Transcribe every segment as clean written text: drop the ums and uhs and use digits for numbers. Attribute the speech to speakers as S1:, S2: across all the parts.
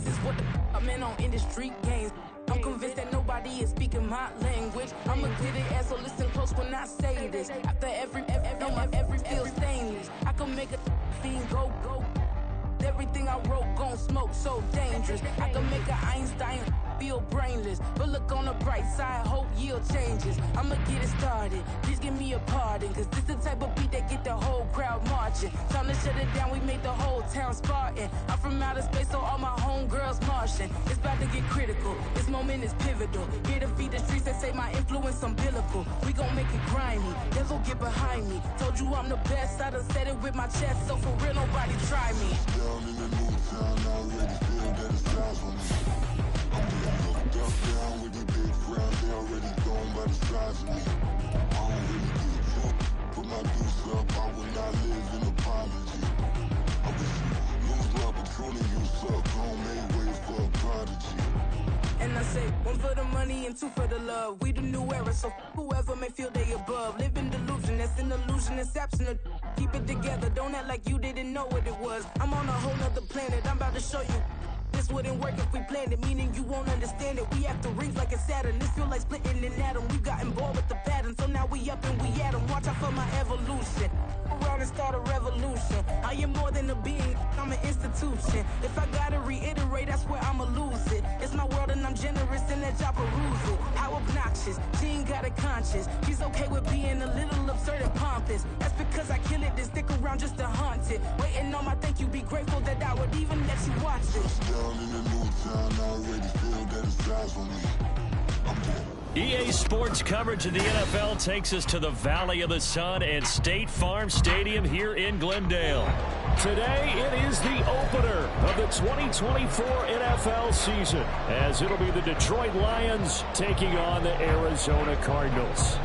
S1: is what I'm in on industry games. I'm convinced that nobody is speaking my language. I'ma get it, and so listen close when I say this. After every feel stainless. I can make a fiend go. Everything I wrote gon' smoke, so dangerous. I can make an Einstein feel brainless. But look on the bright side, hope yield changes. I'ma get it started, please give me a pardon. Cause this the type of beat that get the whole crowd marching. Time to shut it down, we made the whole town Spartan. I'm from outer space, so all my homegirls Martian. It's about to get critical, this moment is pivotal. Here to feed the streets that say my influence umbilical. We gon' make it grimy, never get behind me. Told you I'm the best, I done said it with my chest. So for real, nobody try me.
S2: Down in the new town, I already feel that it's time for me. I'm getting hooked up down with the big crowd, they already gone by the size of me. I don't really give a fuck, put my deuce up, I will not live in apology. I wish you lose love, but truly you suck, don't make way for a prodigy.
S1: And I say, one for the money and two for the love. We the new era, so whoever may feel they above. Live in delusion, that's an illusion, that's absent. Keep it together, don't act like you didn't know what it was. I'm on a whole nother planet, I'm about to show you. This wouldn't work if we planned it, meaning you won't understand it. We have to rings like a Saturn, this feel like splitting an atom. We got involved with the pattern, so now we up and we at 'em. Watch out for my evolution, around and start a revolution. I am more than a being, I'm an institution. If I gotta reiterate, that's where I'ma lose it. It's my world and I'm generous and that y'all peruse it. How obnoxious, she ain't got a conscience. She's okay with being a little absurd and pompous. That's because I kill it, then stick around just to haunt it. Waiting on my thank you, be grateful that I would even let you watch it.
S2: Down in the new town, I already feel that it's time for me.
S3: EA Sports coverage of the NFL takes us to the Valley of the Sun and State Farm Stadium here in Glendale. Today, it is the opener of the 2024 NFL season, as it'll be the Detroit Lions taking on the Arizona Cardinals.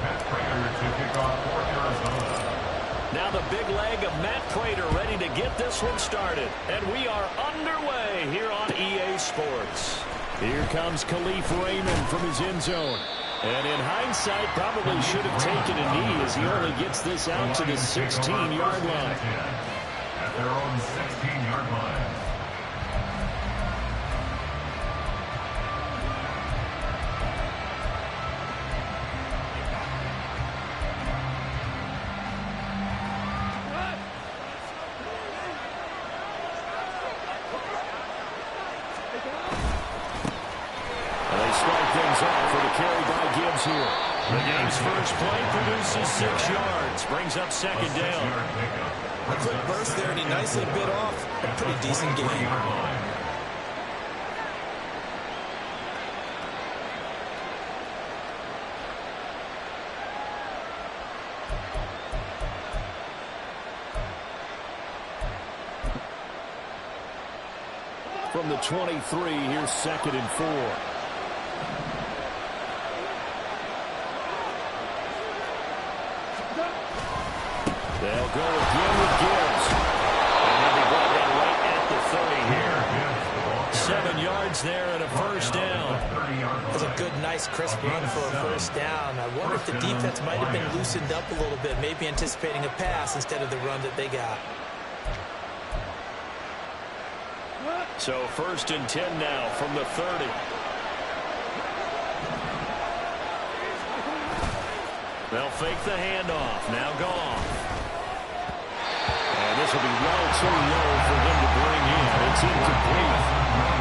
S4: Matt Prater to kick off for Arizona.
S3: Now the big leg of Matt Prater ready to get this one started. And we are underway here on EA Sports. Here comes Khalif Raymond from his end zone. And in hindsight, probably should have taken a knee as he only gets this out to the 16-yard line.
S4: At their own 16-yard line.
S3: Here. The game's first play produces 6 yards, brings up second down.
S5: A quick burst there, and he nicely bit off a pretty decent game.
S3: From the 23, here's 2nd and 4. They'll go again with Gibbs. And he'll be brought down right at the 30 here. 7 yards there and a first down.
S5: That's a good, nice, crisp run for a first down. I wonder if the defense might have been loosened up a little bit, maybe anticipating a pass instead of the run that they got.
S3: So 1st and 10 now from the 30. They'll fake the handoff. Now Goff. And this will be well too low for them to bring in. It's incomplete.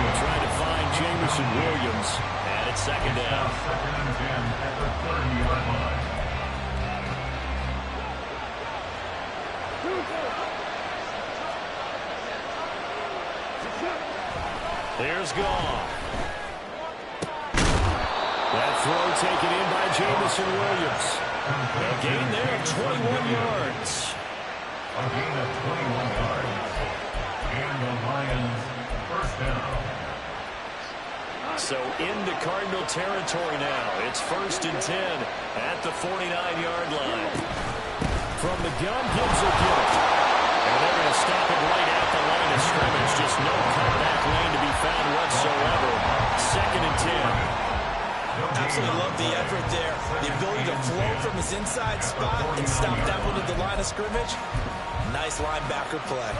S3: We'll try to find Jameson Williams. And it's 2nd down.
S4: 2nd and 10 at the 30-yard line.
S3: There's Goff. That throw taken in by Jameson Williams. A gain there of 21 yards.
S4: A gain of 21 yards. And the Lions first down.
S3: So into Cardinal territory now. It's 1st and 10 at the 49-yard line. From the gun, Gibbs will get it. And they're going to stop it right at the line of scrimmage. Just no cutback lane to be found whatsoever. 2nd and 10.
S5: Absolutely love the effort there. The ability to flow from his inside spot and stop that one at the line of scrimmage. Nice linebacker play.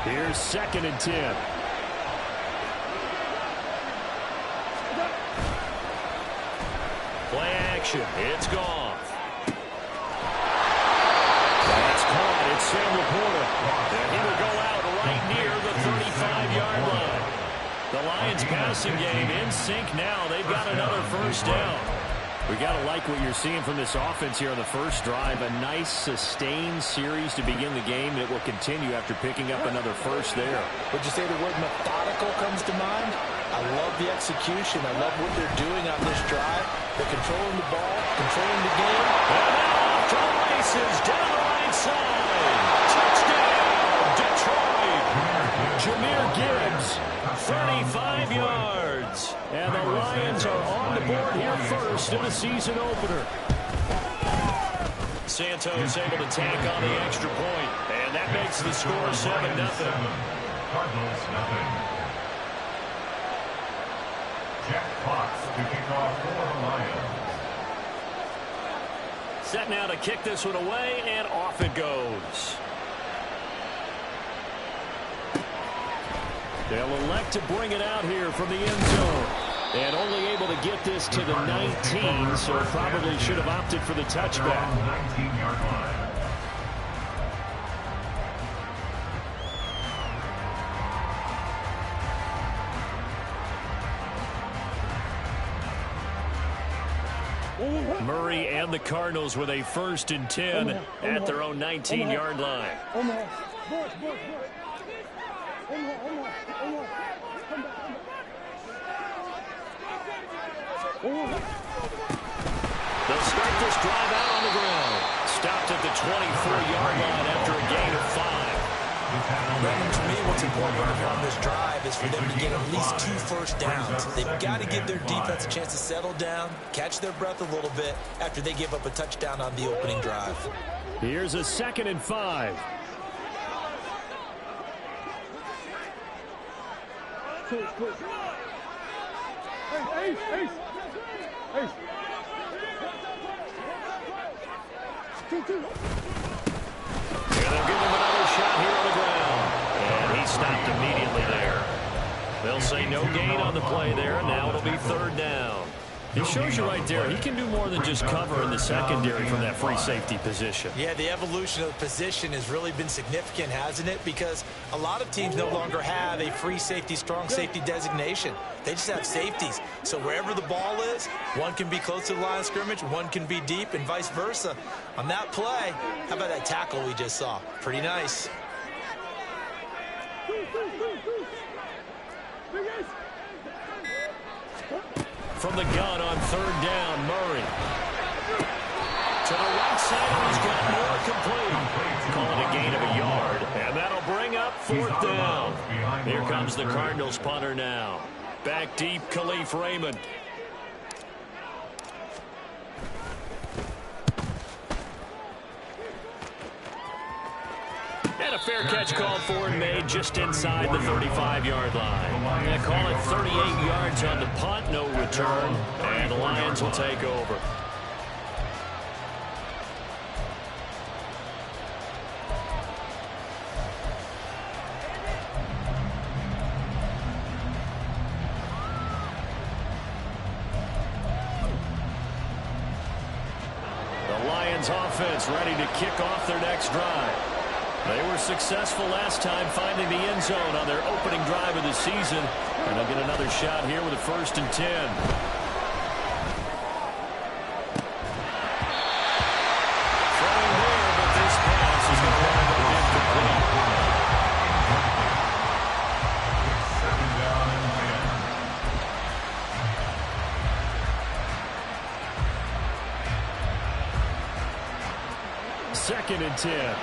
S3: Here's 2nd and 10. Play action. It's gone. That's caught. It's Sam Laporta. And he will go out right near the 35-yard line. The Lions passing game in sync now. They've got another first down. We got to like what you're seeing from this offense here on the first drive. A nice sustained series to begin the game that will continue after picking up another first there.
S5: Would you say the word methodical comes to mind? I love the execution. I love what they're doing on this drive. They're controlling the ball, controlling the game.
S3: And now off to the races down the right side. Touchdown, Detroit. Jahmyr Gibbs, 35 yards. And the Lions are on the board here first in the season opener. Santos able to tack on the extra point. And that makes the score 7-0.
S4: Cardinals, nothing. Jack Fox to kick off for the Lions.
S3: Set now to kick this one away, and off it goes. They'll elect to bring it out here from the end zone. And only able to get this to the 19, so probably should have opted for the touchback.
S4: 19-yard line.
S3: Murray and the Cardinals with a 1st and 10 at their own 19-yard line. They'll start this drive out on the ground. Stopped at the 24-yard line after a gain of 5.
S5: Brandon, to me, what's important on this drive is for them to get at least 2 first downs. They've got to give their defense a chance to settle down, catch their breath a little bit after they give up a touchdown on the opening drive.
S3: Here's a 2nd and 5. And they'll give him another shot here on the ground. And he stopped immediately there. They'll say no gain on the play there. Now it'll be 3rd down. It shows you right there, he can do more than just cover in the secondary from that free safety position.
S5: Yeah, the evolution of the position has really been significant, hasn't it? Because a lot of teams no longer have a free safety, strong safety designation. They just have safeties. So wherever the ball is, one can be close to the line of scrimmage, one can be deep, and vice versa. On that play, how about that tackle we just saw? Pretty nice.
S3: From the gun on 3rd down, Murray. To the right side, and he's got more complete. Calling a gain of a yard, and that'll bring up 4th down. Here comes the Cardinals punter now. Back deep, Khalif Raymond. And a fair catch called for and made just inside the 35-yard line. They call it 38 yards on the punt, no return, and the Lions will take over. The Lions offense ready to kick off their next drive. They were successful last time finding the end zone on their opening drive of the season. And they'll get another shot here with a 1st and 10. Throwing there, but this pass is going to wind up incomplete.
S4: 2nd down and 10.
S3: 2nd and 10.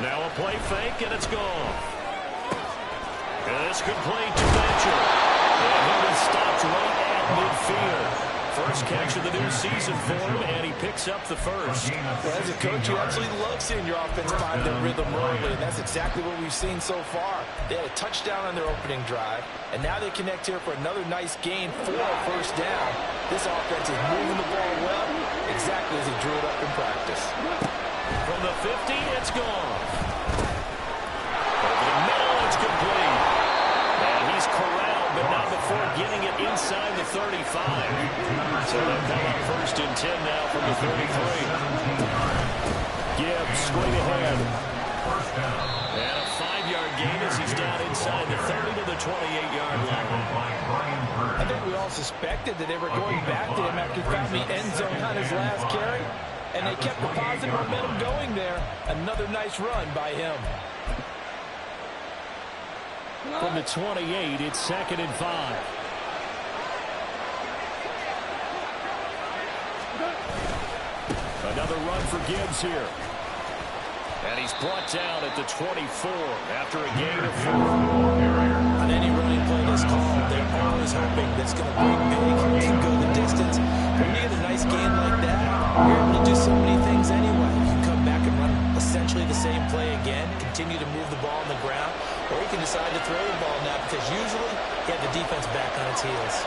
S3: Now a play fake, and it's gone. And it's complete to Beecher. And he was stopped right at midfield. First catch of the new season for him, and he picks up the first.
S5: Well, as a coach, you absolutely love seeing your offense find their rhythm early, and that's exactly what we've seen so far. They had a touchdown on their opening drive, and now they connect here for another nice gain for a first down. This offense is moving the ball well, exactly as he drew it up in practice.
S3: From the 50, it's gone. Over the middle, it's complete. And he's corralled, but not before getting it inside the 35. So they'll come up first and 10 now from the 33. Gibbs straight ahead. And a 5-yard gain as he's down inside the 30 to the 28-yard line.
S5: I think we all suspected that they were going back to him after he found the end zone on his last carry, and they kept the positive momentum going there. Another nice run by him.
S3: From the 28, it's 2nd and 5. Another run for Gibbs here. And he's brought down at the 24 after a gain of 4.
S5: On any running play that's called, they're always hoping that's going to break big and go the distance. When you get a nice gain like that, you're able to do so many things anyway. You can come back and run essentially the same play again, continue to move the ball on the ground, or you can decide to throw the ball now because usually you have the defense back on its heels.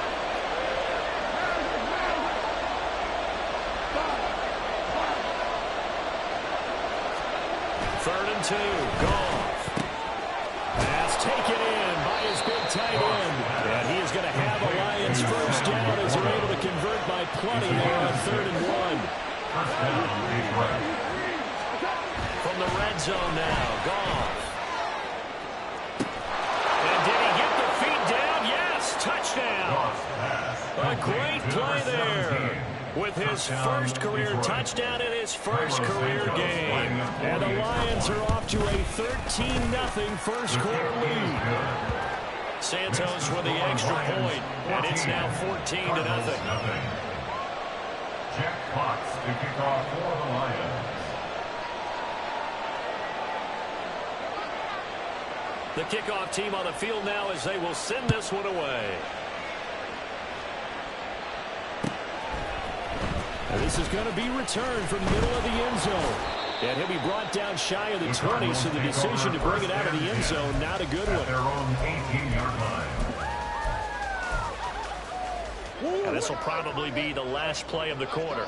S3: Third and 2, Goff. Pass taken in by his big tight end. And he is going to have a Lions first down as they're able to convert by plenty there on 3rd and 1. From the red zone now, Goff. And did he get the feet down? Yes, touchdown. A great play there. With his first career touchdown in his first career game. And the Lions are off to a 13-0 first quarter lead. Santos with the extra point, and it's now 14-0.
S4: Jack Fox to kick off for the Lions.
S3: The kickoff team on the field now as they will send this one away. This is going to be returned from the middle of the end zone. And he'll be brought down shy of the 20, so the decision to bring it out of the end zone, not a good one.
S4: Their own 18-yard line.
S3: And this will probably be the last play of the quarter.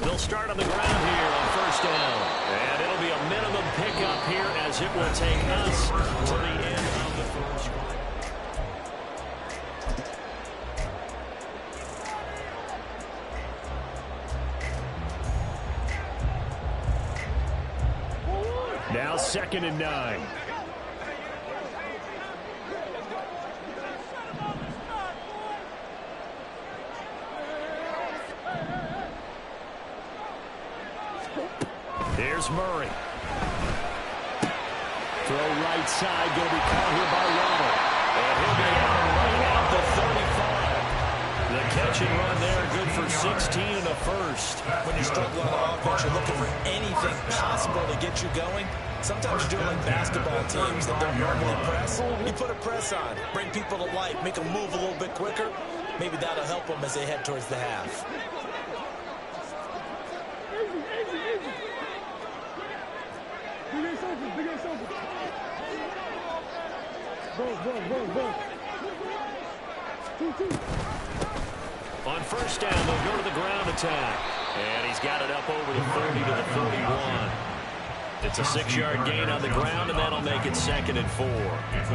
S3: They'll start on the ground here on first down. And it'll be a minimum pickup here as it will take us to the end of the first quarter. Now 2nd and 9. Here's Murray. Throw right side, going to be caught here by Waddle. And he'll be out right at the 35. The catch and run there, good for 16 and a first.
S5: When you struggle on offense, you're looking for anything possible to get you going. Sometimes you're doing like basketball teams that don't normally press. You put a press on, bring people to life, make them move a little bit quicker. Maybe that'll help them as they head towards the half.
S3: On first down, they'll go to the ground attack. And he's got it up over the 30 to the 31. It's a 6-yard gain on the ground, and that'll make it 2nd and 4.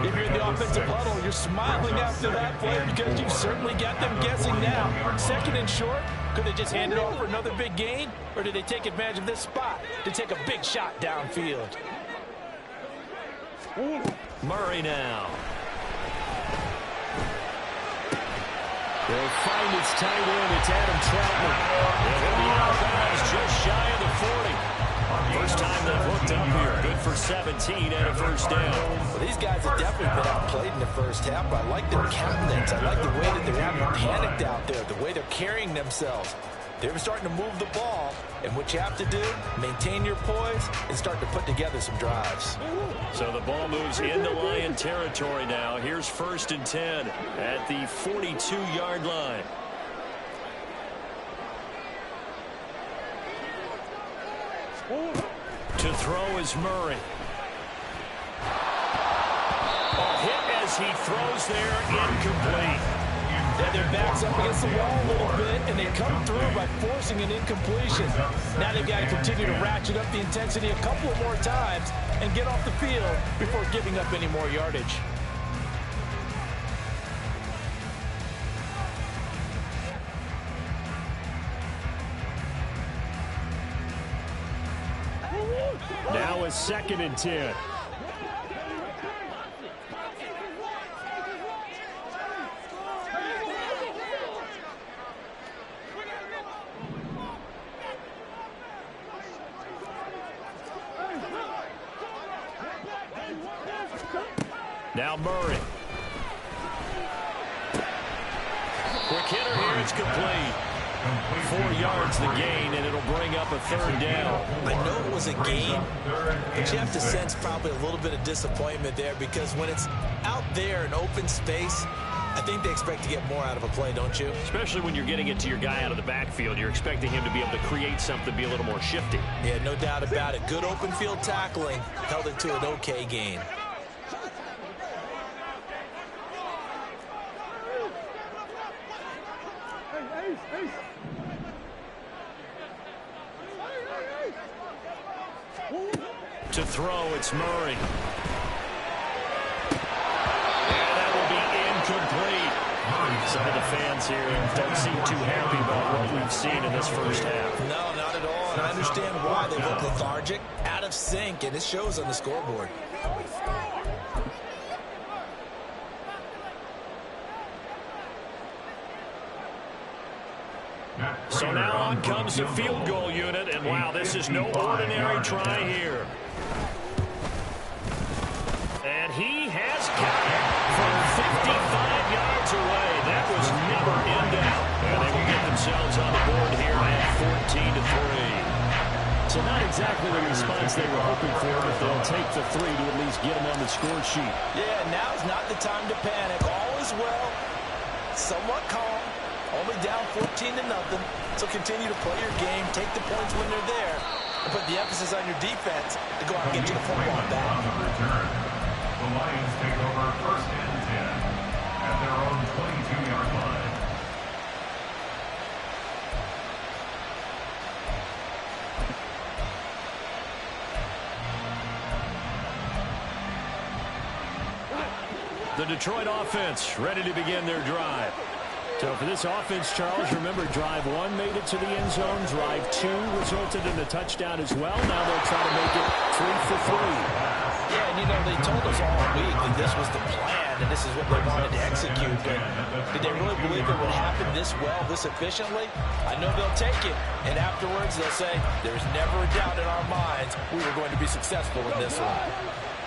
S5: If you're in the offensive huddle, you're smiling after that play because you've certainly got them guessing now. 2nd and short, could they just hand it off for another big gain? Or did they take advantage of this spot to take a big shot downfield?
S3: Murray now. They'll find its tight end. It's Adam Troutman. And he'll be out of bounds just shy of the 40. First time they've hooked up here. Good for 17 and a first down.
S5: Well, these guys have definitely been outplayed in the first half. I like their countenance. I like the way that they haven't panicked out there. The the way they're carrying themselves. They're starting to move the ball, and what you have to do, maintain your poise and start to put together some drives.
S3: So the ball moves into Lion territory now. Here's 1st and 10 at the 42-yard line. To throw is Murray. Hit as he throws there, incomplete.
S5: Yeah, their back's up against the wall a little bit, and they come through by forcing an incompletion. Now they've got to continue to ratchet up the intensity a couple more times and get off the field before giving up any more yardage.
S3: Now a 2nd and 10. Now Murray. Quick hitter here, it's complete. 4 yards the gain, and it'll bring up a 3rd down.
S5: I know it was a gain, but you have to sense probably a little bit of disappointment there, because when it's out there in open space, I think they expect to get more out of a play, don't you?
S3: Especially when you're getting it to your guy out of the backfield. You're expecting him to be able to create something, be a little more shifty.
S5: Yeah, no doubt about it. Good open field tackling held it to an okay gain.
S3: To throw, it's Murray. And that will be incomplete. Some of the fans here don't seem too happy about what we've seen in this first half.
S5: No, not at all, and I understand why. They look lethargic, out of sync, and it shows on the scoreboard.
S3: So now on comes the field goal unit, and wow, this is no ordinary try here. And he has got it from 55 yards away. That was never in doubt. And they will get themselves on the board here at 14-3. So not exactly the response they were hoping for, but they'll take the 3 to at least get them on the score sheet.
S5: Yeah, now's not the time to panic. All is well, somewhat calm. Only down 14-0, so continue to play your game, take the points when they're there, and put the emphasis on your defense to go out and get you the football back.
S4: On the return, the Lions take over 1st and 10 at their own 22-yard line.
S3: The Detroit offense ready to begin their drive. So for this offense, Charles, remember drive 1 made it to the end zone. Drive 2 resulted in a touchdown as well. Now they'll try to make it 3 for 3.
S5: Yeah, and you know, they told us all week that this was the plan and this is what they wanted to execute. But did they really believe it would happen this well, this efficiently? I know they'll take it. And afterwards, they'll say, there's never a doubt in our minds we were going to be successful in this one.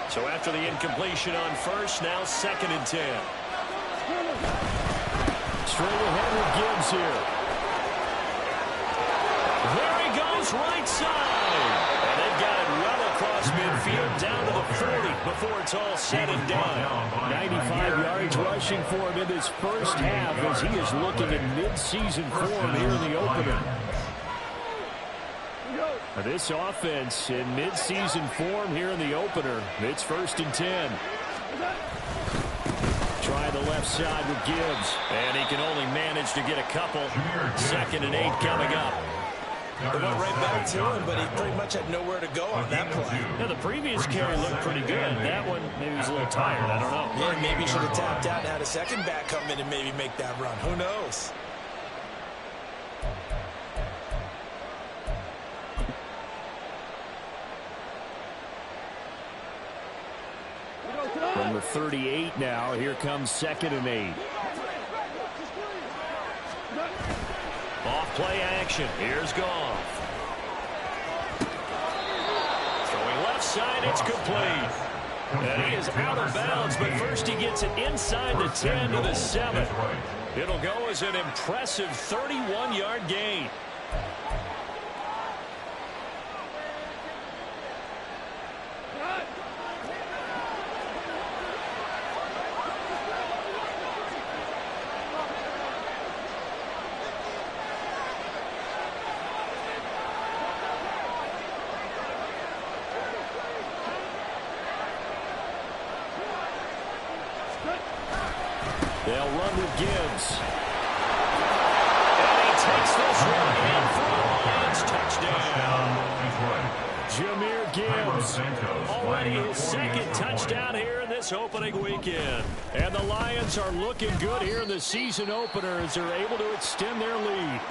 S3: So after the incompletion on 1st, now 2nd and 10. Straight ahead with Gibbs here. There he goes, right side. And they've got it well across midfield, down to the 40 before it's all said and done. 95 yards rushing for him in this first half as he is looking in mid-season form here in the opener. This offense in mid-season form here in the opener. It's 1st and 10. Try the left side with Gibbs. And he can only manage to get a couple. 2nd and 8 coming up.
S5: They went right back to him, but he pretty much had nowhere to go on that play.
S3: Yeah, the previous carry looked pretty good. That one, maybe he was a little tired. I don't know.
S5: Yeah, maybe he should have tapped out and had a second back come in and maybe make that run. Who knows?
S3: From the 38 now, here comes 2nd and 8. Off play action. Here's Goff. Throwing left side, it's complete. And he is out of bounds, but first he gets it inside the 10 to the 7. It'll go as an impressive 31-yard gain. They'll run with Gibbs. And he takes this one in for a Lions touchdown. Jahmyr Gibbs, already his second touchdown here in this opening weekend. And the Lions are looking good here in the season opener as they're able to extend their lead.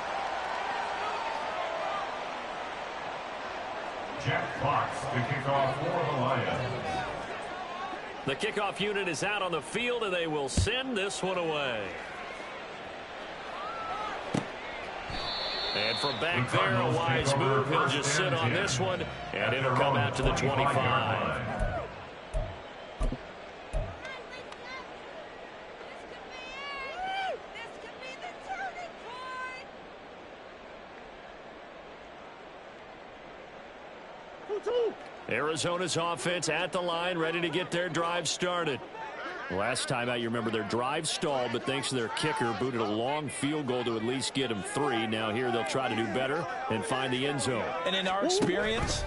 S4: Jack Fox to kick off for the Lions.
S3: The kickoff unit is out on the field, and they will send this one away. And from back there, a wise move. He'll just sit on this one, and it'll come out to the 25. Arizona's offense at the line, ready to get their drive started. Last time out, you remember their drive stalled, but thanks to their kicker, booted a long field goal to at least get them 3. Now here they'll try to do better and find the end zone.
S5: And in our experience,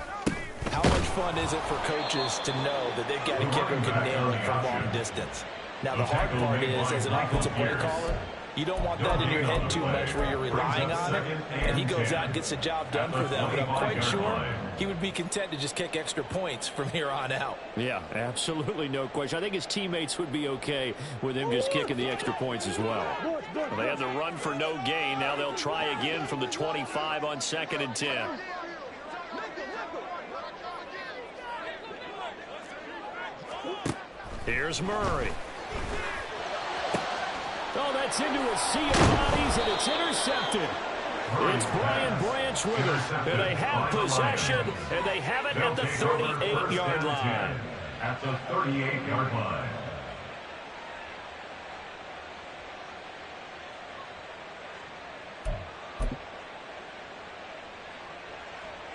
S5: how much fun is it for coaches to know that they've got a kicker who can nail it from long distance? Now the hard part is, as an offensive play caller, you don't want that in your head too much where you're relying on it, and he goes out and gets the job done for them. But I'm quite sure he would be content to just kick extra points from here on out.
S3: Yeah, absolutely no question. I think his teammates would be okay with him just kicking the extra points as well. They had the run for no gain. Now they'll try again from the 25 on 2nd and 10. Here's Murray. Oh, that's into a sea of bodies, and it's intercepted. It's Brian Branch with it. And they have possession, and they have it at the 38-yard line.
S4: At the 38-yard line.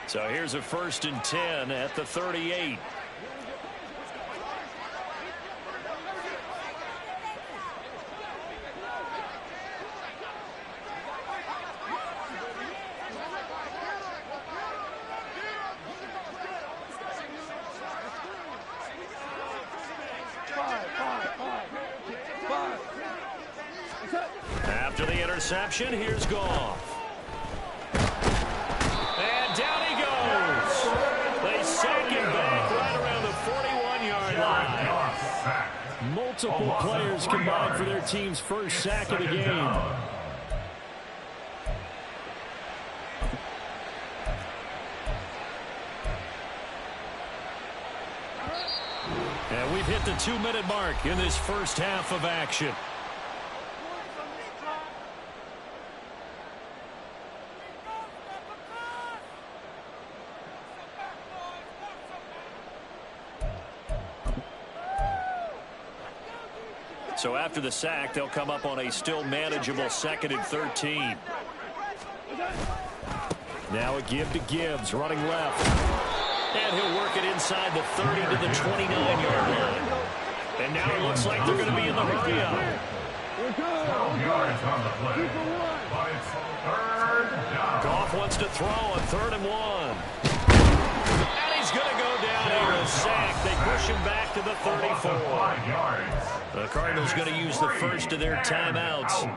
S3: So here's a 1st and 10 at the 38. After the interception, here's Goff. And down he goes. They sack him back right around the 41-yard line. Multiple players combined for their team's first sack of the game. And we've hit the 2-minute mark in this first half of action. So after the sack, they'll come up on a still manageable 2nd and 13. Now a give to Gibbs, running left. And he'll work it inside the 30 to the 29-yard line. And now it looks like they're going to be in the hurry-up.
S4: 12 yards on the play. But it's 3rd down.
S3: Goff wants to throw on 3rd and 1. And he's going to go down here, a sack. They push him back to the 34.
S4: 5 yards.
S3: The Cardinals going to use the first of their timeouts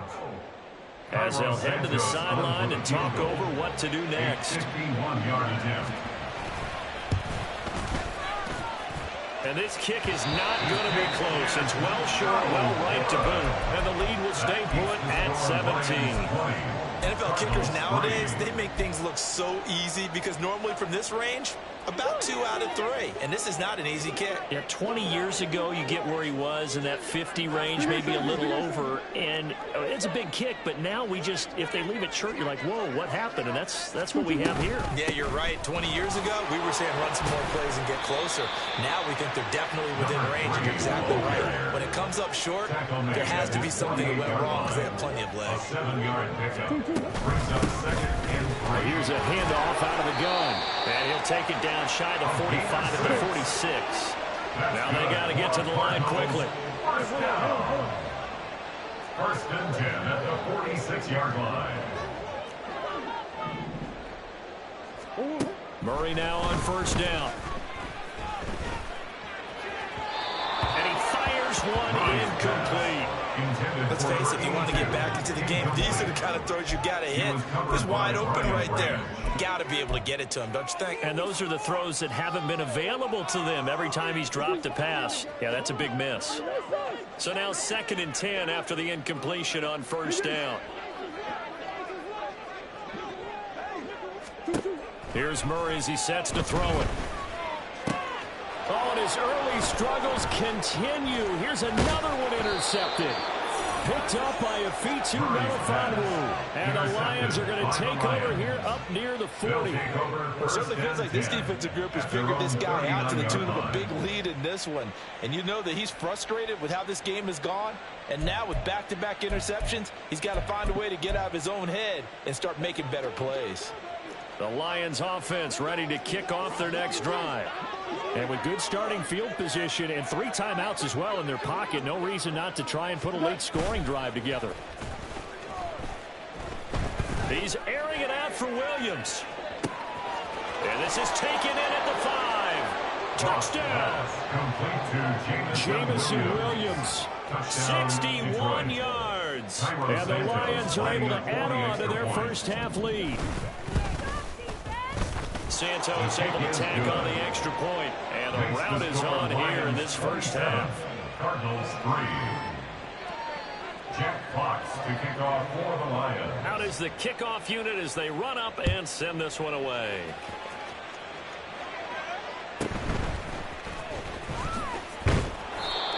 S3: as they'll head to the sideline and talk over what to do next.
S4: 51-yard attempt.
S3: And this kick is not going to be close. It's well short, well right to boot. And the lead will stay put at 17.
S5: NFL kickers nowadays, they make things look so easy because normally from this range, About 2 out of 3, and this is not an easy kick.
S3: Yeah, 20 years ago, you get where he was in that 50 range, maybe a little over, and it's a big kick, but now we just, if they leave it short, you're like, whoa, what happened? And that's what we have here.
S5: Yeah, you're right. 20 years ago, we were saying run some more plays and get closer. Now we think they're definitely within range, and you're exactly right. When it comes up short, there has to be something that went wrong because they have plenty of legs.
S4: 7-yard pickup. Brings up 2nd and 3.
S3: Here's a handoff out of the gun, and he'll take it down shy of the 45 at the 46. Now they got to get to the line quickly.
S4: First down. 1st and 10 at the 46-yard line.
S3: Murray now on 1st down. And he fires one incomplete.
S5: Let's face it, if you want to get back into the game, these are the kind of throws you got to hit. He's wide open right there. Got to be able to get it to him, don't you think?
S3: And those are the throws that haven't been available to them every time he's dropped a pass. Yeah, that's a big miss. So now 2nd and 10 after the incompletion on 1st down. Here's Murray as he sets to throw it. Oh, and his early struggles continue. Here's another one intercepted. Picked up by Afitu Melifonwu. And the Lions are going to take over here up near the 40.
S5: It certainly feels like this defensive group has figured this guy out to the tune of a big lead in this one. And you know that he's frustrated with how this game has gone. And now with back-to-back interceptions, he's got to find a way to get out of his own head and start making better plays.
S3: The Lions offense ready to kick off their next drive. And with good starting field position and 3 timeouts as well in their pocket, no reason not to try and put a late scoring drive together. He's airing it out for Williams. And this is taken in at the 5. Touchdown. Jameson Williams. 61 yards. And the Lions are able to add on to their first half lead. Santos able to tack on the extra point, and the rout is on here in this first half.
S4: Cardinals 3. Jack Fox to kick off for the Lions.
S3: Out is the kickoff unit as they run up and send this one away.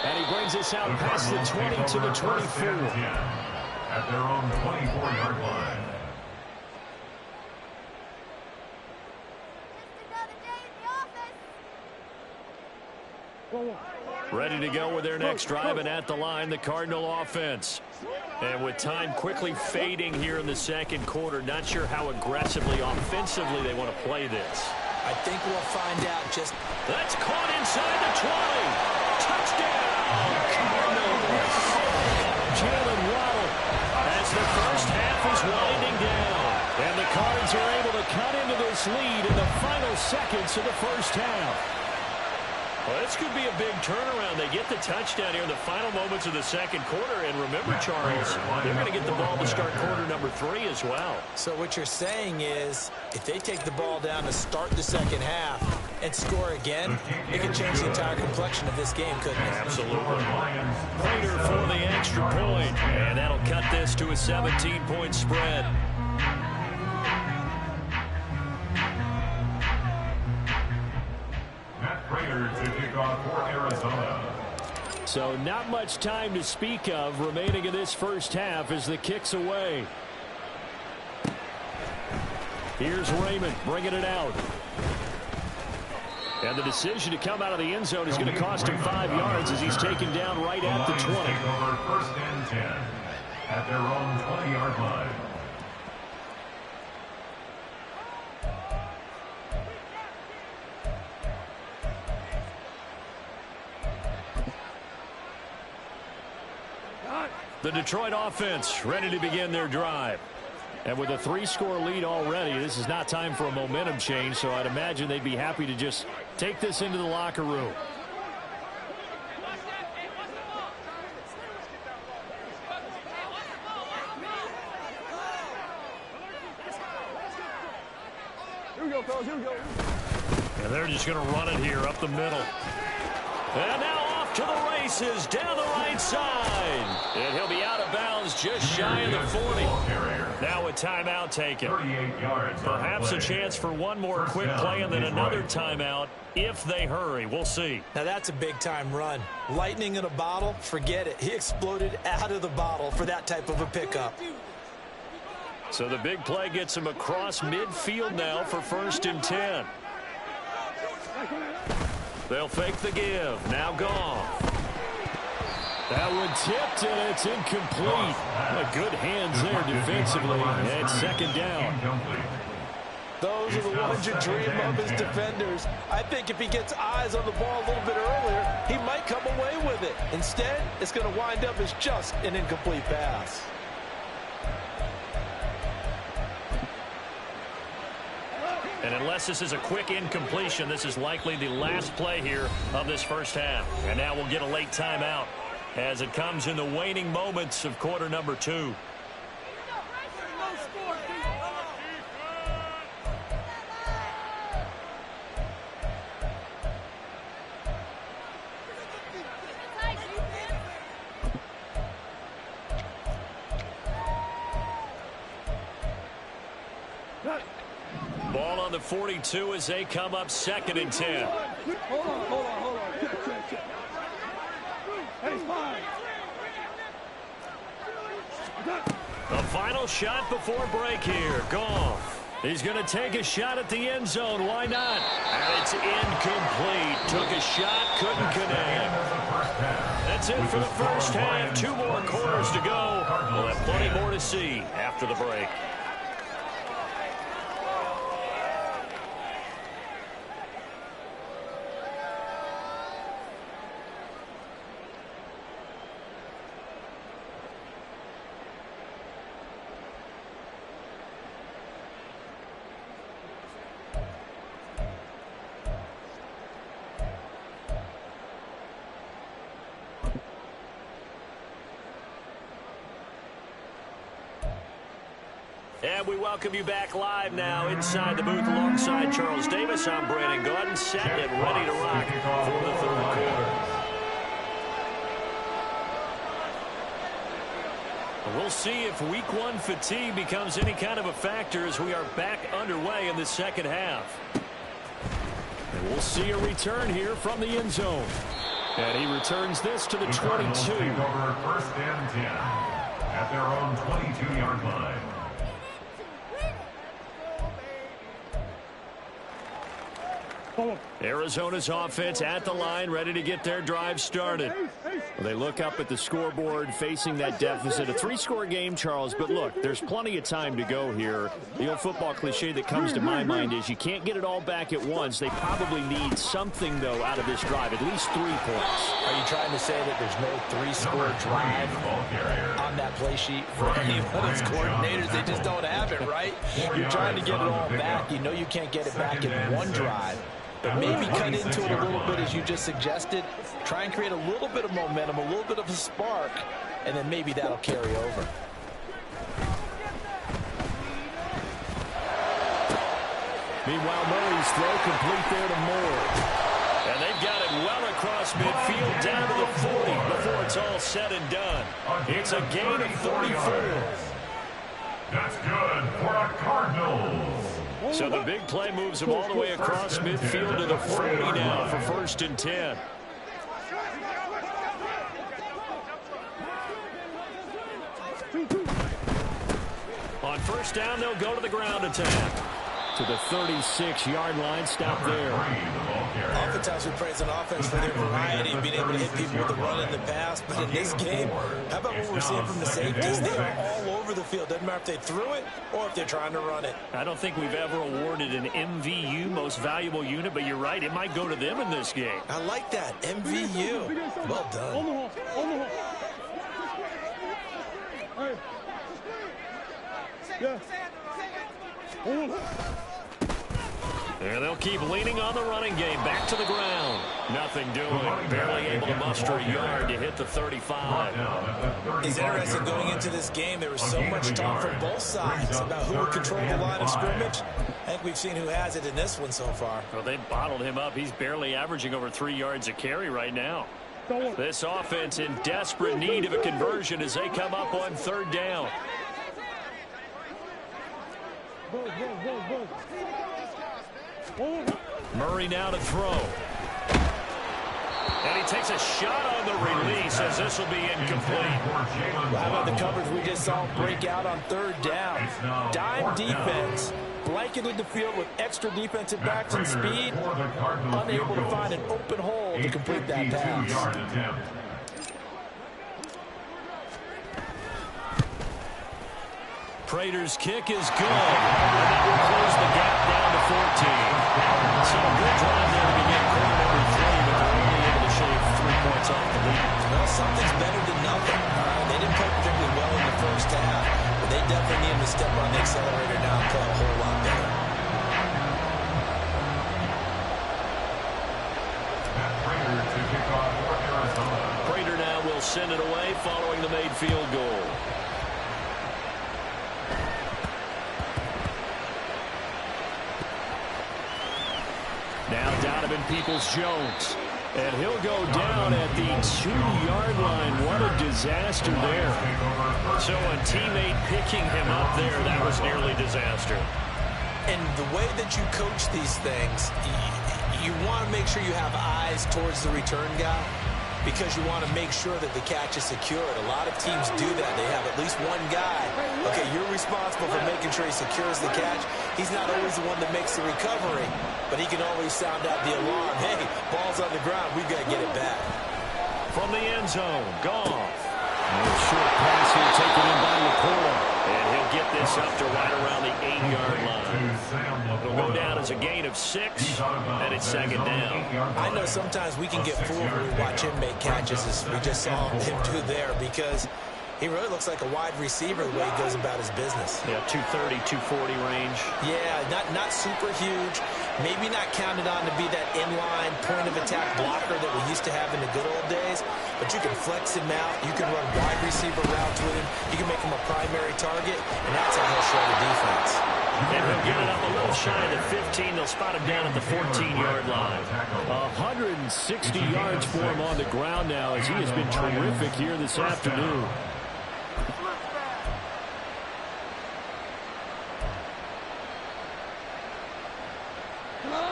S3: And he brings us out past the 20 to the 24.
S4: At their own 24-yard line.
S3: Ready to go with their next drive, and at the line, the Cardinal offense. And with time quickly fading here in the 2nd quarter, not sure how aggressively, offensively they want to play this.
S5: I think we'll find out just...
S3: That's caught inside the 20. Touchdown, Cardinals. Jalen Waddle as the first half is winding down. And the Cards are able to cut into this lead in the final seconds of the first half. Well, this could be a big turnaround. They get the touchdown here in the final moments of the 2nd quarter. And remember, Charles, they're going to get the ball to start quarter number 3 as well.
S5: So what you're saying is, if they take the ball down to start the 2nd half and score again, it can change the entire complexion of this game, couldn't it?
S3: Absolutely. Prater for the extra point. And that'll cut this to a 17-point spread.
S4: To kick off for Arizona.
S3: So not much time to speak of remaining in this first half as the kick's away. Here's Raymond bringing it out. And the decision to come out of the end zone is going to cost him 5 yards as he's taken down right at the 20.
S4: Take over 1st and 10 at their own 20-yard line.
S3: The Detroit offense ready to begin their drive. And with a 3-score lead already, this is not time for a momentum change, so I'd imagine they'd be happy to just take this into the locker room.
S6: Here we go, fellas, here we go.
S3: And they're just going to run it here up the middle. And now off to the races down the right side. And he'll be out of bounds just shy of the 40. Now a timeout taken.
S4: 38 yards.
S3: Perhaps a chance for one more quick play and then another timeout if they hurry. We'll see.
S5: Now that's a big-time run. Lightning in a bottle, forget it. He exploded out of the bottle for that type of a pickup.
S3: So the big play gets him across midfield now for 1st and 10. They'll fake the give. Now gone. That one tipped, and it's incomplete. Good hands there defensively. And 2nd down.
S5: Those are the ones you dream of as defenders. I think if he gets eyes on the ball a little bit earlier, he might come away with it. Instead, it's going to wind up as just an incomplete pass.
S3: And unless this is a quick incompletion, this is likely the last play here of this first half. And now we'll get a late timeout as it comes in the waning moments of quarter number 2. Ball on the 42 as they come up 2nd and 10.
S6: Hold on. Check. Hey, fine.
S3: The final shot before break here. Gone. He's going to take a shot at the end zone. Why not? And it's incomplete. Took a shot, couldn't connect. That's it for the first half. 2 more quarters to go. We'll have plenty more to see after the break. And we welcome you back live now inside the booth alongside Charles Davis. I'm Brandon Gaudin, set and ready to rock for the 3rd quarter. We'll see if week 1 fatigue becomes any kind of a factor as we are back underway in the 2nd half. And we'll see a return here from the end zone. And he returns this to the 22.
S4: Take over 1st and 10 at their own 22-yard line.
S3: Arizona's offense at the line, ready to get their drive started. They look up at the scoreboard, facing that deficit. A 3-score game, Charles, but look, there's plenty of time to go here. The old football cliche that comes to my mind is you can't get it all back at once. They probably need something, though, out of this drive, at least 3 points.
S5: Are you trying to say that there's no 3-score drive on that play sheet for any of those coordinators? They just don't have it, right? You're trying to get it all back. You know you can't get it back in one drive. But maybe cut into it a little bit, as you just suggested. Try and create a little bit of momentum, a little bit of a spark, and then maybe that'll carry over.
S3: Meanwhile, Murray's throw complete there to Moore. And they've got it well across midfield down to the 40 before it's all said and done. It's a gain of 34.
S4: That's good for a Cardinals.
S3: So the big play moves him all the way across midfield to the 40 now for 1st and 10. On 1st down, they'll go to the ground attack. To the 36-yard line, stop there.
S5: Oftentimes we praise an offense for their variety, being able to hit people with the run and the pass. But in this game, how about what we're seeing from the safeties? They are all over the field. Doesn't matter if they threw it or if they're trying to run it.
S3: I don't think we've ever awarded an MVU, most valuable unit, but you're right, it might go to them in this game.
S5: I like that, MVU. Well done.
S6: Hey. Yeah.
S3: And they'll keep leaning on the running game. Back to the ground. Nothing doing. Barely able to muster a yard to hit the 35.
S5: It's interesting going into this game. There was so much talk from both sides about who would control the line of scrimmage. I think we've seen who has it in this one so far.
S3: Well, they bottled him up. He's barely averaging over 3 yards a carry right now. This offense in desperate need of a conversion as they come up on 3rd down. Murray now to throw. And he takes a shot on the release as this will be incomplete.
S5: Well, how about the coverage we just saw break out on third down? Dime defense, blanketed the field with extra defensive backs and speed, unable to find an open hole to complete that pass.
S3: Prater's kick is good. And that will close the gap down to 14. So a good drive there to begin quarter number 3, but they're only able to shave 3 points off the lead.
S5: Well, something's better than nothing. They didn't play particularly well in the first half, but they definitely need to step on the accelerator now and play a whole lot better.
S3: Prater now will send it away following the made field goal. Now Donovan Peoples-Jones. And he'll go down at the 2-yard line. What a disaster there. So a teammate picking him up there, that was nearly disaster.
S5: And the way that you coach these things, you want to make sure you have eyes towards the return guy because you want to make sure that the catch is secured. A lot of teams do that. They have at least one guy. Okay, you're responsible for making sure he secures the catch. He's not always the one that makes the recovery, but he can always sound out the alarm. Hey, ball's on the ground. We've got to get it back.
S3: From the end zone, Goff. Short pass here taken in by Laporta. And he'll get this up to right around the 8-yard line. It'll go down as a gain of 6, and it's second down.
S5: I know sometimes we can get fooled when we watch him make catches, as we just saw him do there, because he really looks like a wide receiver the way he goes about his business.
S3: Yeah, 230, 240 range.
S5: Yeah, not super huge. Maybe not counted on to be that inline point-of-attack blocker that we used to have in the good old days, but you can flex him out. You can run wide receiver routes with him. You can make him a primary target, and that's how he'll show the defense.
S3: And he'll get it up a little shy of the 15. They'll spot him down at the 14-yard line. 160 yards for him on the ground now as he has been terrific here this afternoon.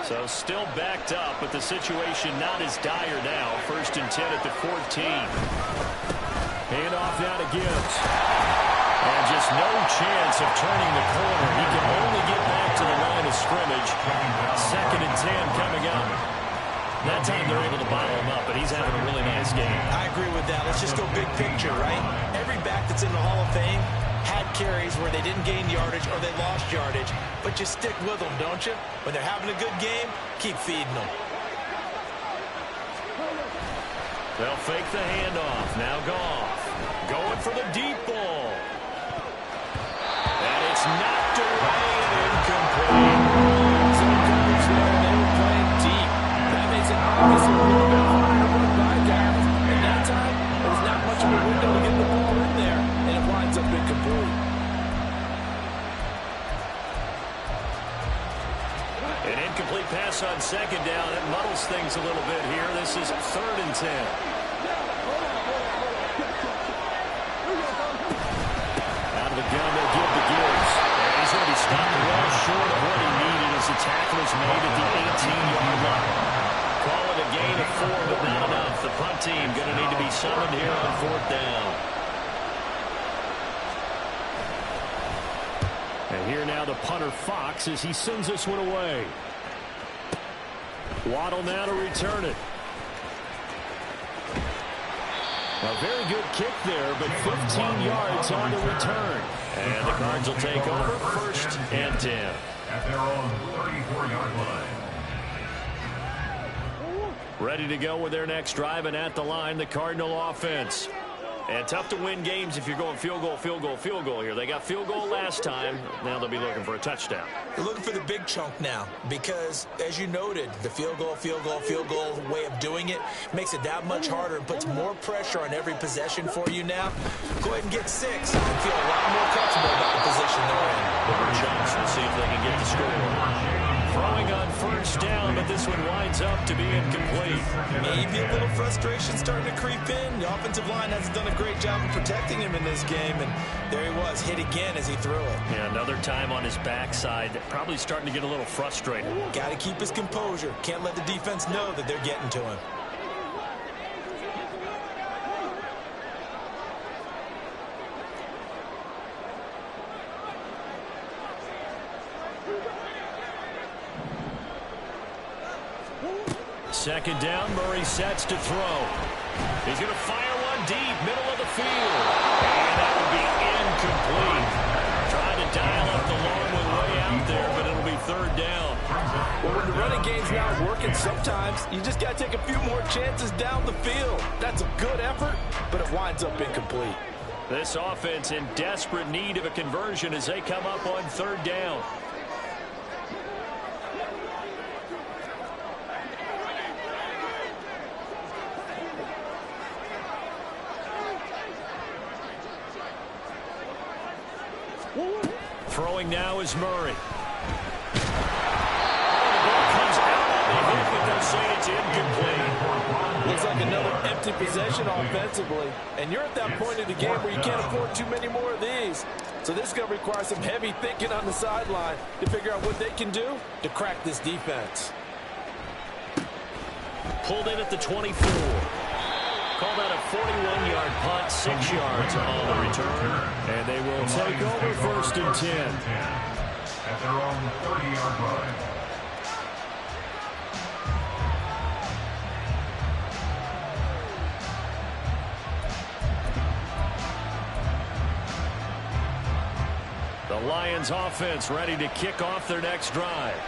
S3: So still backed up, but the situation not as dire now. 1st and 10 at the 14. Hand off now to Gibbs. And just no chance of turning the corner. He can only get back to the line of scrimmage. 2nd and 10 coming up. That time they're able to bottle him up, but he's having a really nice game.
S5: I agree with that. Let's just go big picture, right? Every back that's in the Hall of Fame had carries where they didn't gain yardage or they lost yardage, but you stick with them, don't you? When they're having a good game, keep feeding them.
S3: They'll fake the handoff. Now Goff going for the deep ball. And it's knocked away and incomplete.
S5: So it goes there, they were playing deep. That makes it obviously a little bit harder to run by guys. And that time, there was not much of a window to get the ball in there, and it winds up incomplete.
S3: An incomplete pass on 2nd down. It muddles things a little bit here. This is 3rd and 10. Out of the gun, they'll give to Gibbs. And he's going to be stopped well short of what he needed as the tackle is made at the 18-yard line. Call it a gain of 4, but not enough. The punt team going to need to be summoned here on 4th down. And here now the punter Fox as he sends this one away. Waddle now to return it. A very good kick there, but 15 yards on the return. And the Cards will take over 1st and 10.
S4: At their own 34-yard line.
S3: Ready to go with their next drive, and at the line, the Cardinal offense. And tough to win games if you're going field goal, field goal, field goal here. They got field goal last time. Now they'll be looking for a touchdown.
S5: They're looking for the big chunk now because, as you noted, the field goal way of doing it makes it that much harder and puts more pressure on every possession for you now. Go ahead and get 6 and feel a lot more comfortable about the position they're in.
S3: Chunks, we'll see if they can get the score. Throwing on first down, but this one winds up to be incomplete.
S5: Maybe a little frustration starting to creep in. The offensive line hasn't done a great job of protecting him in this game, and there he was, hit again as he threw it.
S3: Yeah, another time on his backside, probably starting to get a little frustrated.
S5: Got to keep his composure. Can't let the defense know that they're getting to him.
S3: Second down, Murray sets to throw. He's going to fire one deep, middle of the field. And that will be incomplete. Trying to dial up the long one way out there, but it'll be third down.
S7: Well, when the running game's not working, sometimes you just got to take a few more chances down the field. That's a good effort, but it winds up incomplete.
S3: This offense in desperate need of a conversion as they come up on third down. Throwing now is Murray. The ball comes out on the hit, but they'll say it's incomplete.
S7: Looks like another empty possession offensively. And you're at that point in the game where you can't afford too many more of these. So this is going to require some heavy thinking on the sideline to figure out what they can do to crack this defense.
S3: Pulled in at the 24. Called out a 41-yard punt, 6 yards on the return. And they will take over first and 10.
S4: At their own 30-yard line.
S3: The Lions offense ready to kick off their next drive.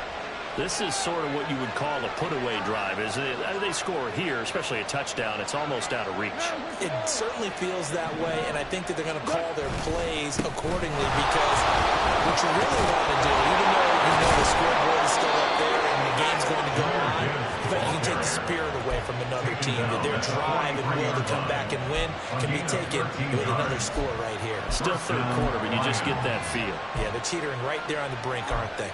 S3: This is sort of what you would call a put-away drive, isn't it? They score here, especially a touchdown. It's almost out of reach.
S5: It certainly feels that way, and I think that they're going to call their plays accordingly because what you really want to do, even though you know the scoreboard is still up there and the game's going to go on, in fact, you can take the spirit away from another team, that their drive and will to come back and win can be taken with another score right here.
S3: Still third quarter, but you just get that feel.
S5: Yeah, they're teetering right there on the brink, aren't they?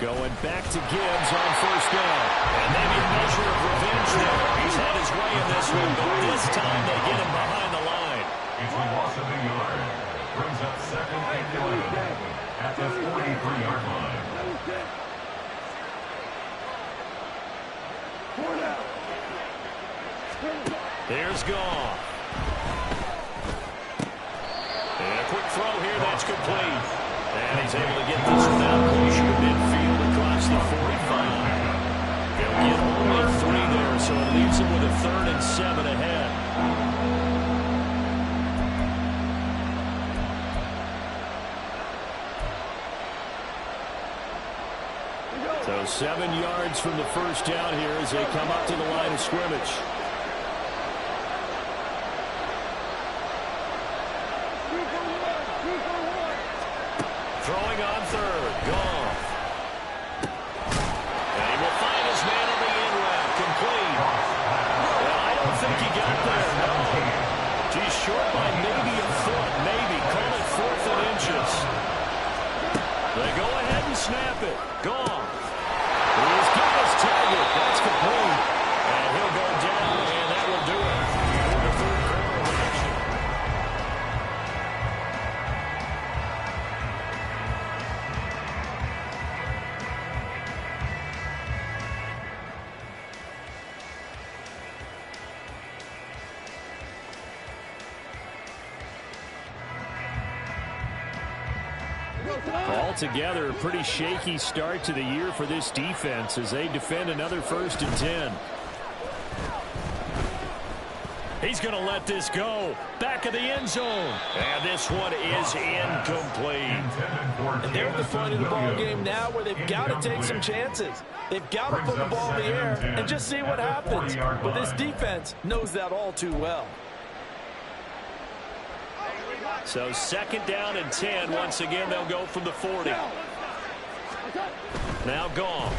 S3: Going back to Gibbs on first down. And maybe a measure of revenge there. He's had his way in this one, but this time they get him behind the line.
S4: It's a loss of a yard. Brings up second and 11 at the 43-yard line.
S3: There's Goff. And a quick throw here, that's complete. And he's able to get this one out closer to midfield across the 45. They'll get only 3 there, so it leaves them with a 3rd and 7 ahead. So 7 yards from the first down here as they come up to the line of scrimmage. Throwing on third, Goff. And he will find his man on the in route, complete. Well, I don't think he got there, no. He's short by maybe a foot, maybe. Call it 4th and inches. They go ahead and snap it. Goff. He's given his target. That's complete. And he'll go down, and that will do it. In the third quarter of action. Altogether, a pretty shaky start to the year for this defense as they defend another 1st and 10. He's going to let this go. Back of the end zone. And this one is incomplete.
S7: And they're at the point of the ball game now where they've got to take some chances. They've got to put the ball in the air and just see what happens. But this defense knows that all too well.
S3: So 2nd down and 10. Once again, they'll go from the 40. Now Goff.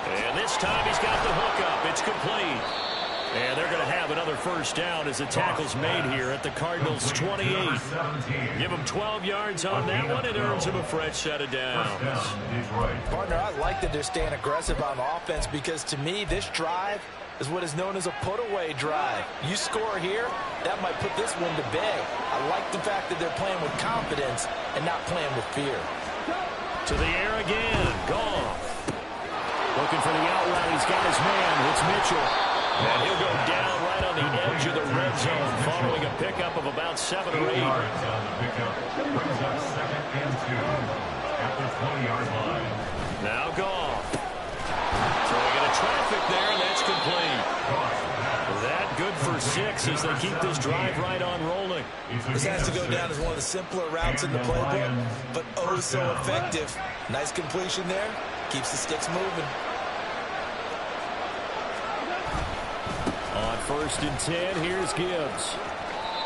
S3: And this time he's got the hook up. It's complete. And they're going to have have another first down as the tackle's made here at the Cardinals' 28. Give him 12 yards on that one and earns him a fresh set of downs.
S5: Partner, I like that they're staying aggressive on offense because to me, this drive is what is known as a put-away drive. You score here, that might put this one to bed. I like the fact that they're playing with confidence and not playing with fear.
S3: To the air again. Goff. Looking for the out route. He's got his man. It's Mitchell. And he'll go down right on the edge of the red zone following a pickup of about 7 or 8.
S4: Yards on the pickup. Brings up 2nd and 2 at the 20-yard line.
S3: Now Goff. Throwing into traffic there, and that's complete. That good for 6 as they keep this drive right on rolling.
S5: This has to go down as one of the simpler routes in the playbook, but oh so effective. Nice completion there. Keeps the sticks moving.
S3: On 1st and 10, here's Gibbs.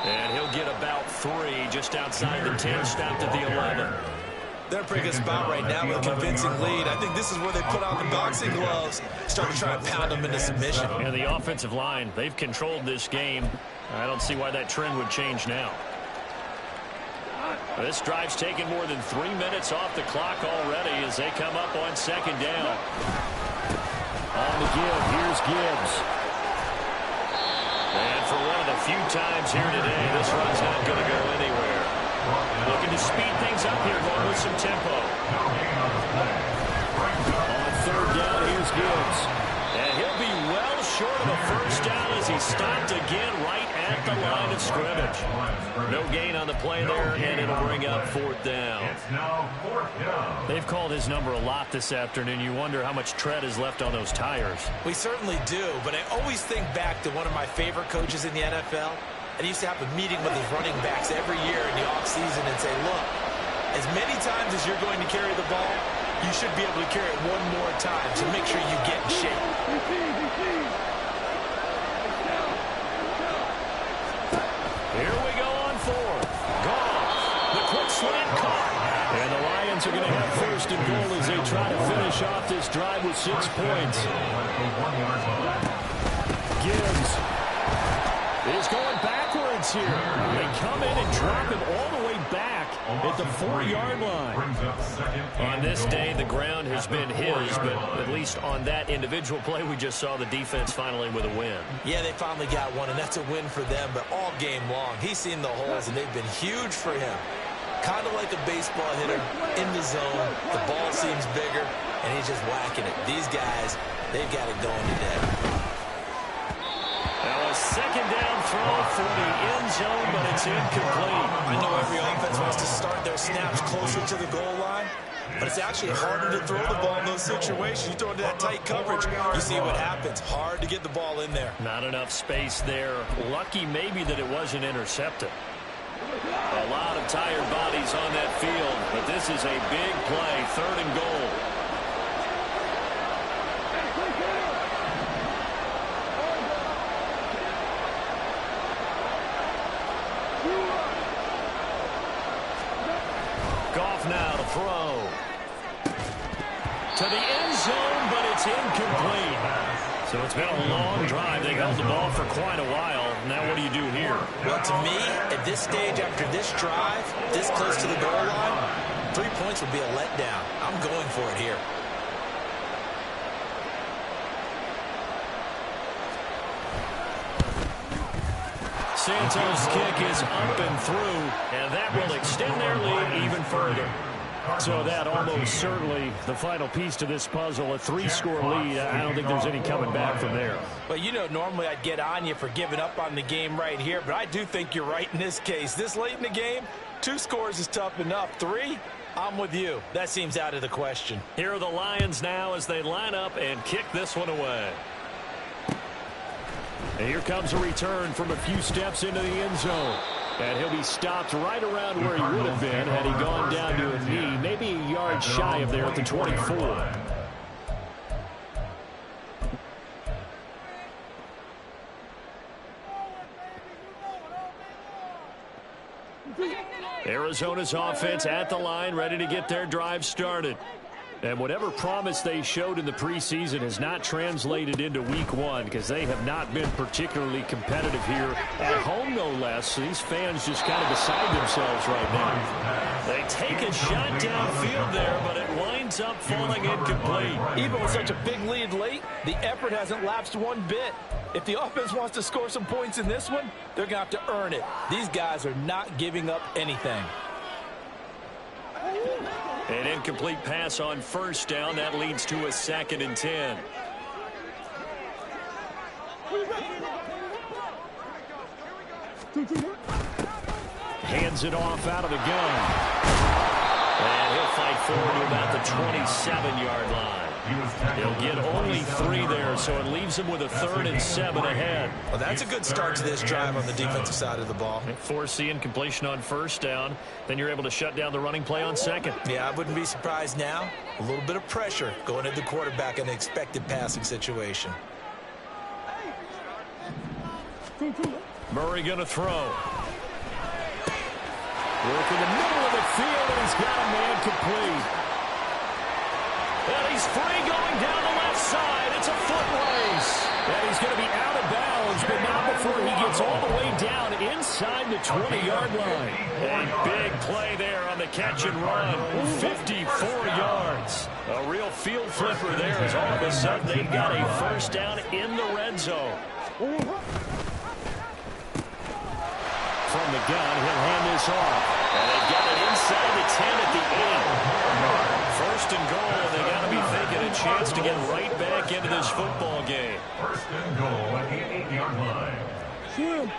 S3: And he'll get about 3 just outside the 10, stopped at the 11.
S5: They're in a pretty good spot right now with a convincing lead. I think this is where they put on the boxing gloves, start to try and pound them into submission.
S3: And the offensive line, they've controlled this game. I don't see why that trend would change now. This drive's taken more than 3 minutes off the clock already as they come up on 2nd down. On the give, here's Gibbs. And for one of the few times here today, this run's not going to go anywhere. Looking to speed things up here, going with some tempo. On 3rd down, here's Gibbs. And he'll be well short of a first down as he stopped again right at the line of scrimmage. No gain on the play there, and it'll bring up 4th down.
S4: It's now 4th down.
S3: They've called his number a lot this afternoon. You wonder how much tread is left on those tires.
S5: We certainly do, but I always think back to one of my favorite coaches in the NFL. And he used to have a meeting with his running backs every year in the offseason and say, look, as many times as you're going to carry the ball, you should be able to carry it one more time, so make sure you get in shape.
S3: Here we go on 4th. Goff. The quick slant caught. And the Lions are going to have 1st and goal as they try to finish off this drive with 6 points. Gibbs is going backwards here. They come in and drop him all the way back at the 4-yard line. On this day, the ground has been his, but at least on that individual play, we just saw the defense finally with a win.
S5: Yeah, they finally got one, and that's a win for them, but all game long, he's seen the holes, and they've been huge for him. Kind of like a baseball hitter in the zone. The ball seems bigger, and he's just whacking it. These guys, they've got it going today.
S3: Now a 2nd down throw for the end zone, but it's incomplete.
S5: I know every offense wants to start their snaps closer to the goal line, but it's actually harder to throw the ball in those situations. You throw into that tight coverage, you see what happens. Hard to get the ball in there.
S3: Not enough space there. Lucky maybe that it wasn't intercepted. A lot of tired bodies on that field, but this is a big play, 3rd and goal. Goff now to throw. To the end zone, but it's incomplete. So it's been a long drive. They held the ball for quite a while. Now what do you do here?
S5: Well, to me, at this stage, after this drive, this close to the goal line, 3 points would be a letdown. I'm going for it here.
S3: Santos' kick is up and through, and that will extend their lead even further. So that almost certainly the final piece to this puzzle, a 3-score lead. I don't think there's any coming back from there.
S5: Well, you know, normally I'd get on you for giving up on the game right here, but I do think you're right in this case. This late in the game, 2 scores is tough enough. 3, I'm with you. That seems out of the question.
S3: Here are the Lions now as they line up and kick this one away. And here comes a return from a few steps into the end zone. And he'll be stopped right around where he would have been had he gone down to a knee, maybe a yard shy of there at the 24. Arizona's offense at the line, ready to get their drive started. And whatever promise they showed in the preseason has not translated into week one because they have not been particularly competitive here at home, no less. These fans just kind of beside themselves right now. They take a shot downfield there, but it winds up falling incomplete.
S7: Even with such a big lead late, the effort hasn't lapsed one bit. If the offense wants to score some points in this one, they're going to have to earn it. These guys are not giving up anything.
S3: An incomplete pass on first down. That leads to a 2nd and 10. Hands it off out of the gun. And he'll fight forward to about the 27-yard line. He'll get only 3 there, so it leaves him with a 3rd and 7 ahead.
S5: Well, that's a good start to this drive on the defensive side of the ball.
S3: Force the incompletion on first down. Then you're able to shut down the running play on second.
S5: Yeah, I wouldn't be surprised now. A little bit of pressure going at the quarterback in an expected passing situation.
S3: Murray going to throw. Work in the middle of the field, and he's got a man complete. And he's free going down the left side. It's a foot race. And he's going to be out of bounds, but not before he gets all the way down inside the 20-yard line. And big play there on the catch and run. 54 yards. A real field flipper there as all of a sudden they've got a first down in the red zone. From the gun, he'll hand this off. And they get it inside the 10 at the 8. First and goal, and they got to be thinking a chance to get right back into this football game.
S4: First and goal at the 8-yard line.
S6: Swim.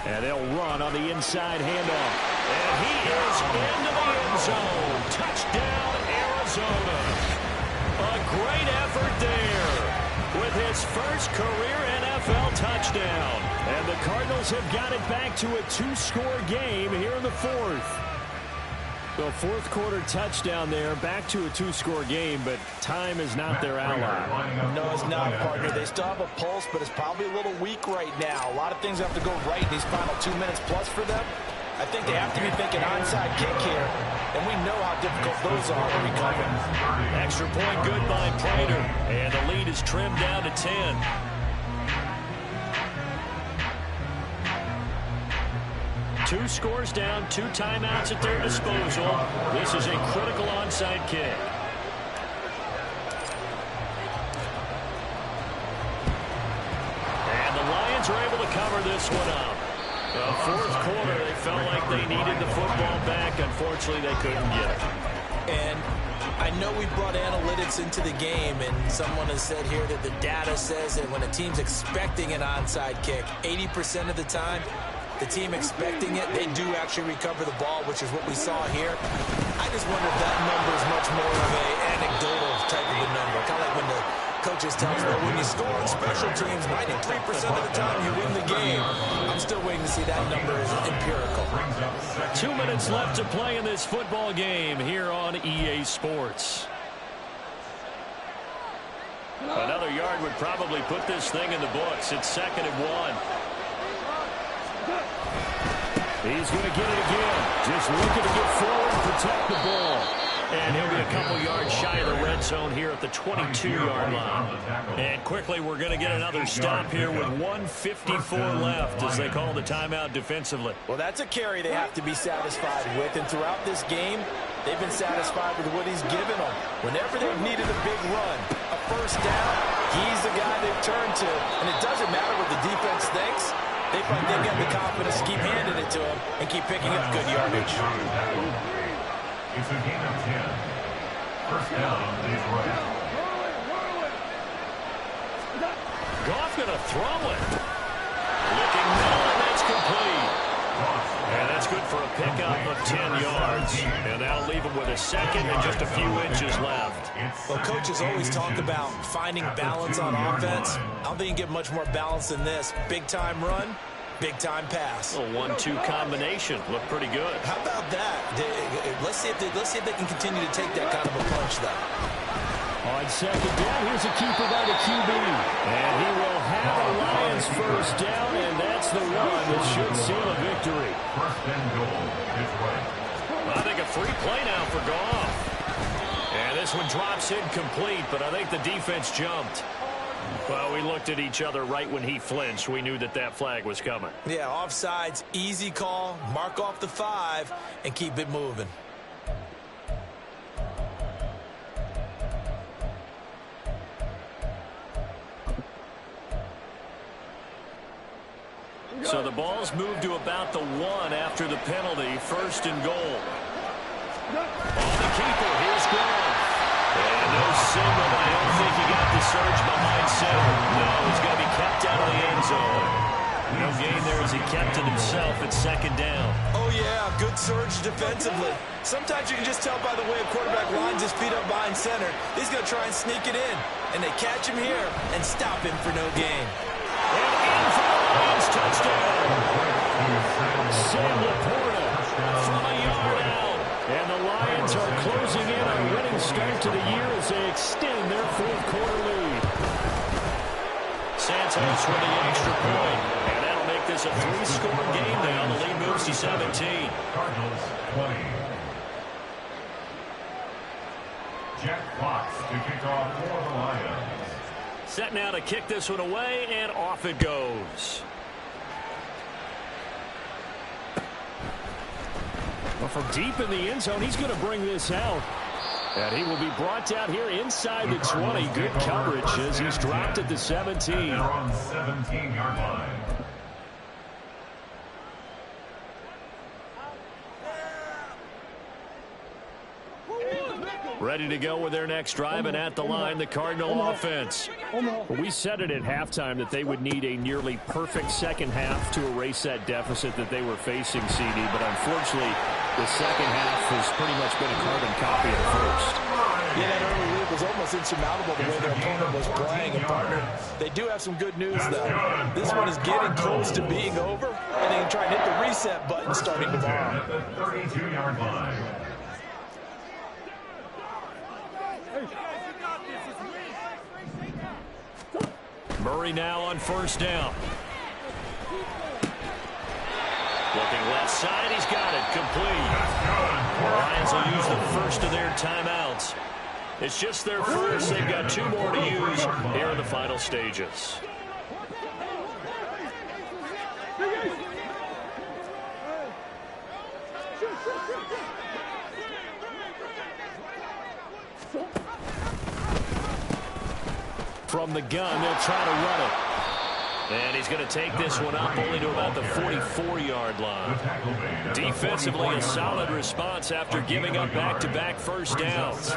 S3: And they'll run on the inside handoff. And he is into the end zone. Touchdown, Arizona. A great effort there with his first career NFL touchdown. And the Cardinals have got it back to a 2-score game here in the 4th. The fourth quarter touchdown there, back to a 2-score game, but time is not their ally.
S7: No, it's not, partner. They still have a pulse, but it's probably a little weak right now. A lot of things have to go right in these final 2 minutes plus for them. I think they have to be thinking onside kick here, and we know how difficult those are to recover.
S3: Extra point good by Prater, and the lead is trimmed down to 10. Two scores down, 2 timeouts at their disposal. This is a critical onside kick. And the Lions are able to cover this one up. The fourth quarter, they felt like they needed the football back. Unfortunately, they couldn't get it.
S5: And I know we brought analytics into the game, and someone has said here that the data says that when a team's expecting an onside kick, 80% of the time, the team expecting it, they do actually recover the ball, which is what we saw here. I just wonder if that number is much more of an anecdotal type of a number. Kind of like when the coaches tell us, well, when you score on special teams, 93% of the time you win the game. I'm still waiting to see that number is empirical.
S3: 2 minutes left to play in this football game here on EA Sports. Another yard would probably put this thing in the books. It's 2nd and 1. He's going to get it again. Just looking to get forward and protect the ball. And he'll be a couple yards shy of the red zone here at the 22-yard line. And quickly, we're going to get another stop here with 1:54 left as they call the timeout defensively.
S7: Well, that's a carry they have to be satisfied with. And throughout this game, they've been satisfied with what he's given them. Whenever they've needed a big run, a first down, he's the guy they've turned to. And it doesn't matter what the defense thinks. They find they've got the confidence to keep handing it to him and keep picking up good yardage.
S4: It's a gain of 10. First down, Detroit.
S3: Goff going to throw it. Looking middle, and that's complete. And that's good for a pickup of 10 yards. And that'll leave him with a second and just a few inches left.
S5: Well, coaches always talk about finding balance on offense. I don't think you can get much more balance than this. Big-time run, big-time pass.
S3: A 1-2 combination. Looked pretty good.
S5: How about that? Let's see if they can continue to take that kind of a punch, though.
S3: On second down, here's a keeper by the QB. And he will have a Lions first down, and that's the one that should seal a victory.
S4: First and goal, Detroit.
S3: I think a free play now for Goff. And this one drops incomplete, but I think the defense jumped. Well, we looked at each other right when he flinched. We knew that that flag was coming.
S5: Yeah, offsides, easy call, mark off the 5, and keep it moving.
S3: So the ball's moved to about the 1 after the penalty. First and goal. On the keeper, here's Goff. And no signal, but I don't think he got the surge behind center. No, he's going to be kept out of the end zone. No gain there as he kept it himself at second down.
S5: Oh, yeah, good surge defensively. Sometimes you can just tell by the way a quarterback lines his feet up behind center. He's going to try and sneak it in. And they catch him here and stop him for no gain.
S3: And in for the Lions touchdown. Sam Laporta from a yard out. And the Lions are closing in on a winning start to the year as they extend their fourth-quarter lead. Santos with the extra point. And that'll make this a 3-score game now. The lead moves to 17.
S4: Cardinals 20. Jack Fox to kick off for the Lions.
S3: Set now to kick this one away, and off it goes. Well, from deep in the end zone, he's going to bring this out. And he will be brought down here inside the 20. Good coverage as he's dropped at the 17.
S4: They're on 17-yard line.
S3: Ready to go with their next drive, and at the line, the Cardinal offense. We said it at halftime that they would need a nearly perfect second half to erase that deficit that they were facing, CD, but unfortunately, the second half has pretty much been a carbon copy of the first.
S7: Yeah, that early lead was almost insurmountable the way their opponent was playing. And partner, they do have some good news, though. This one is getting close to being over, and they can try and hit the reset button starting tomorrow.
S4: At the 32-yard line.
S3: Murray now on first down. Looking left side, he's got it, complete. The Lions will use the first of their timeouts. It's just their first. They've got 2 more to use here in the final stages. From the gun, they'll try to run it. And he's going to take this one up only to about the 44-yard line. Defensively, a solid response after giving up back-to-back first downs.